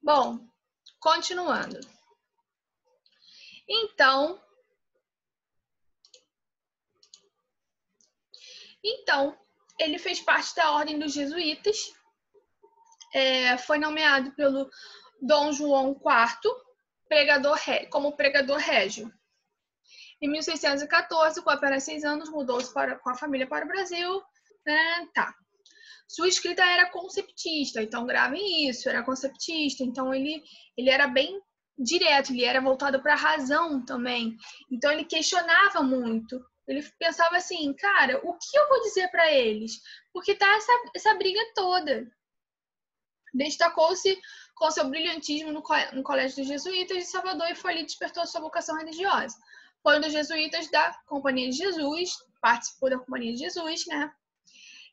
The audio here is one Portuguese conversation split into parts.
Bom, continuando. Então, ele fez parte da Ordem dos Jesuítas, foi nomeado pelo Dom João IV como pregador régio. Em 1614, com apenas 6 anos, mudou-se com a família para o Brasil. Sua escrita era conceptista, então gravem isso, era conceptista, então ele era bem direto, ele era voltado para a razão também, então ele questionava muito, ele pensava assim, cara, o que eu vou dizer para eles? Porque tá essa briga toda. Destacou-se com seu brilhantismo no Colégio dos Jesuítas de Salvador e foi ali que despertou sua vocação religiosa. Foi um dos jesuítas da Companhia de Jesus, participou da Companhia de Jesus, né?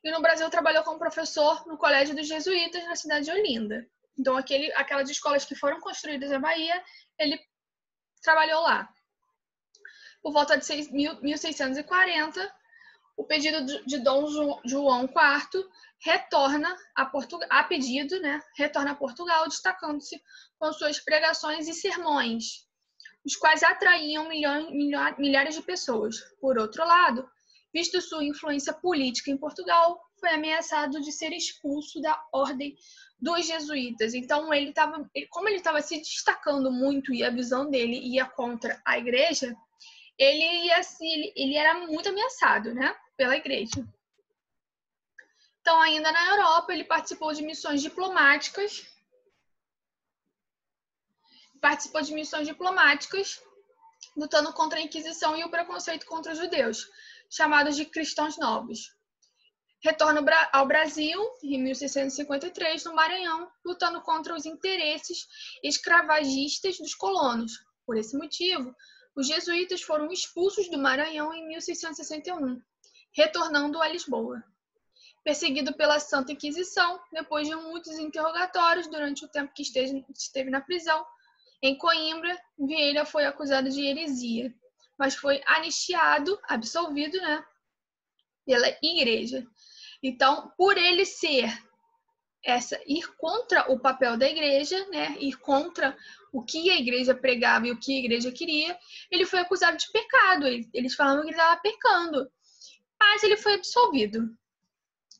E no Brasil trabalhou como professor no Colégio dos Jesuítas, na cidade de Olinda. Então, aquelas escolas que foram construídas na Bahia, ele trabalhou lá. Por volta de 1640, o pedido de Dom João IV retorna a Portugal, destacando-se com suas pregações e sermões, os quais atraíam milhares de pessoas. Por outro lado, visto sua influência política em Portugal, foi ameaçado de ser expulso da Ordem dos Jesuítas. Então, como ele estava se destacando muito e a visão dele ia contra a igreja, ele era muito ameaçado, né, pela igreja. Então, ainda na Europa, ele participou de missões diplomáticas, lutando contra a Inquisição e o preconceito contra os judeus, chamados de cristãos novos. Retorna ao Brasil, em 1653, no Maranhão, lutando contra os interesses escravagistas dos colonos. Por esse motivo, os jesuítas foram expulsos do Maranhão em 1661, retornando a Lisboa. Perseguido pela Santa Inquisição, depois de muitos interrogatórios durante o tempo que esteve na prisão, em Coimbra, Vieira foi acusado de heresia, mas foi absolvido, né, pela igreja. Então, por ele ir contra o papel da igreja, né, ir contra o que a igreja pregava e o que a igreja queria, ele foi acusado de pecado. Eles falavam que ele estava pecando, mas ele foi absolvido.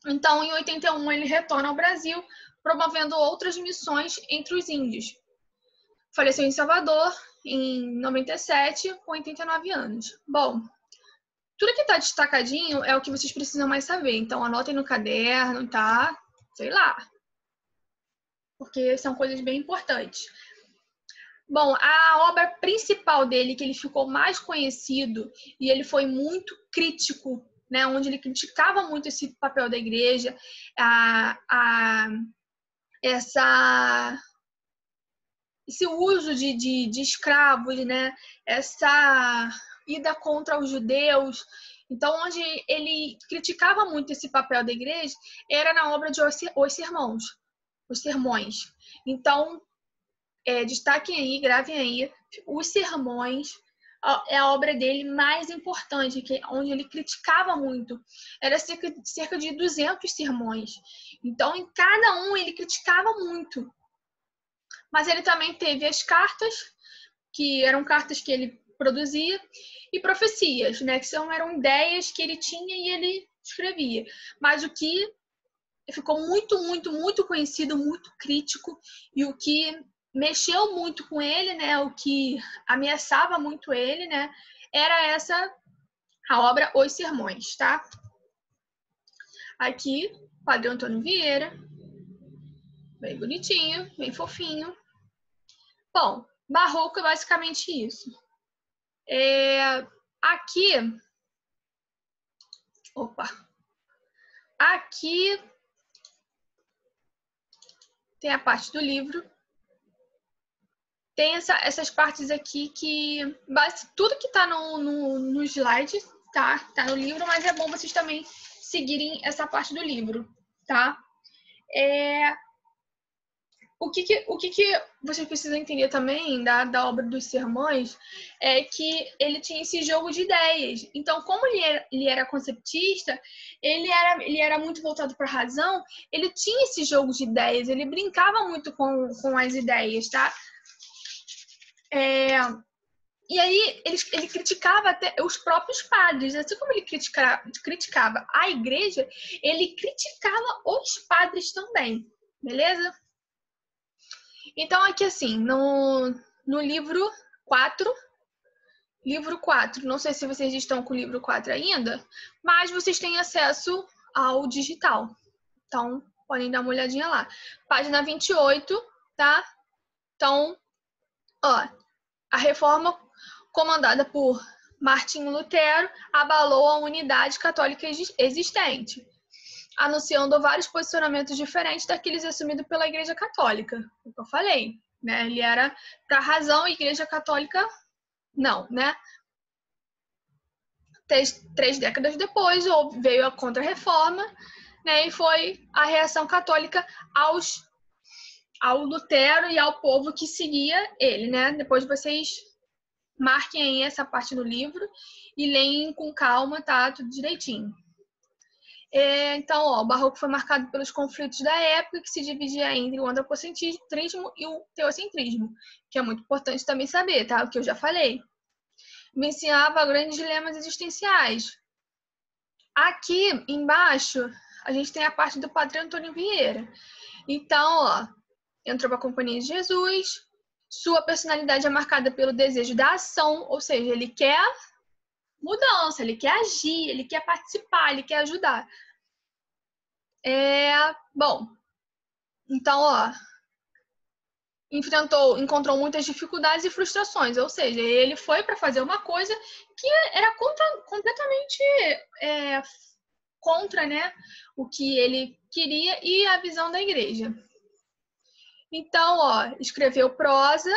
Então, em 81, ele retorna ao Brasil, promovendo outras missões entre os índios. Faleceu em Salvador em 97, com 89 anos. Bom, tudo que está destacadinho é o que vocês precisam mais saber. Então, anotem no caderno, tá? Sei lá. Porque são coisas bem importantes. Bom, a obra principal dele, que ele ficou mais conhecido, e ele foi muito crítico, né? Onde ele criticava muito esse papel da igreja, esse uso de escravos, né? Essa ida contra os judeus. Então, onde ele criticava muito esse papel da igreja, era na obra de Os Sermões. Então, destaquem aí, gravem aí, Os Sermões é a obra dele mais importante, onde ele criticava muito. Era cerca de 200 sermões. Então, em cada um, ele criticava muito. Mas ele também teve as cartas, que eram cartas que ele produzia, e profecias, né, que eram ideias que ele tinha e ele escrevia. Mas o que ficou muito, muito, muito conhecido, muito crítico, e o que mexeu muito com ele, né, o que ameaçava muito ele, né, era a obra Os Sermões, tá? Aqui, Padre Antônio Vieira, bem bonitinho, bem fofinho. Bom, barroco é basicamente isso. Aqui tem a parte do livro. Tem essas partes aqui que... tudo que tá no slide, tá no livro, mas é bom vocês também seguirem essa parte do livro, tá? o que vocês precisam entender também da obra dos sermões é que ele tinha esse jogo de ideias. Então, como ele era conceptista, ele era muito voltado para a razão, ele tinha esse jogo de ideias, ele brincava muito com as ideias, tá? E aí ele criticava até os próprios padres. Assim como ele criticava a igreja, ele criticava os padres também, beleza? Então, aqui assim, no livro 4, não sei se vocês estão com o livro 4 ainda, mas vocês têm acesso ao digital. Então, podem dar uma olhadinha lá. Página 28, tá? Então, ó, a reforma comandada por Martinho Lutero abalou a unidade católica existente, anunciando vários posicionamentos diferentes daqueles assumidos pela Igreja Católica. O que eu falei, né? Ele era para a razão, a Igreja Católica não, né? 3 décadas depois veio a Contra-Reforma, né? E foi a reação católica ao Lutero e ao povo que seguia ele, né? Depois vocês marquem aí essa parte do livro e leem com calma, tá? Tudo direitinho. Então, ó, o Barroco foi marcado pelos conflitos da época, que se dividia entre o antropocentrismo e o teocentrismo, que é muito importante também saber, tá? O que eu já falei. Mencionava grandes dilemas existenciais. Aqui embaixo, a gente tem a parte do Padre Antônio Vieira. Então, ó, entrou para a Companhia de Jesus, sua personalidade é marcada pelo desejo da ação, ou seja, ele quer mudança, ele quer agir, ele quer participar, ele quer ajudar. Bom, então, ó, encontrou muitas dificuldades e frustrações, ou seja, ele foi para fazer uma coisa que era completamente contra, né, o que ele queria e a visão da igreja. Então, ó, escreveu prosa.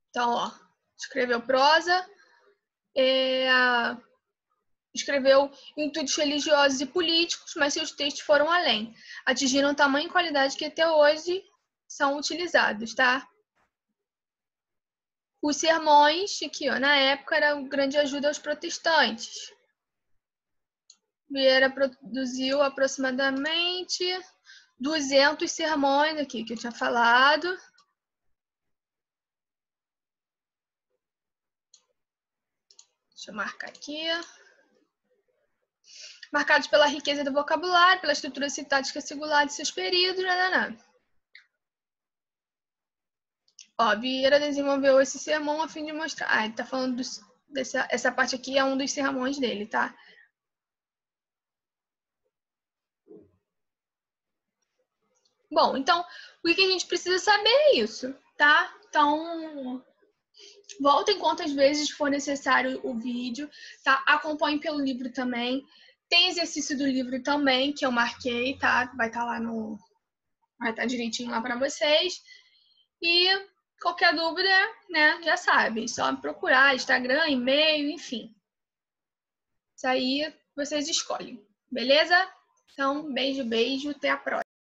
Então, ó, escreveu prosa, escreveu intuitos religiosos e políticos, mas seus textos foram além. Atingiram tamanho e qualidade que até hoje são utilizados, tá? Os sermões, aqui, ó, na época, eram grande ajuda aos protestantes. Vieira produziu aproximadamente 200 sermões aqui, que eu tinha falado. Deixa eu marcar aqui. Marcados pela riqueza do vocabulário, pela estrutura sintática singular de seus períodos, Ó, Vieira desenvolveu esse sermão a fim de mostrar... ele tá falando essa parte aqui é um dos sermões dele, tá? Bom, então, o que a gente precisa saber é isso, tá? Então, voltem quantas vezes for necessário o vídeo, tá? Acompanhem pelo livro também. Tem exercício do livro também, que eu marquei, tá? Vai estar lá vai estar direitinho lá para vocês. E qualquer dúvida, né, já sabe, só me procurar, Instagram, e-mail, enfim. Isso aí vocês escolhem, beleza? Então, beijo, até a próxima.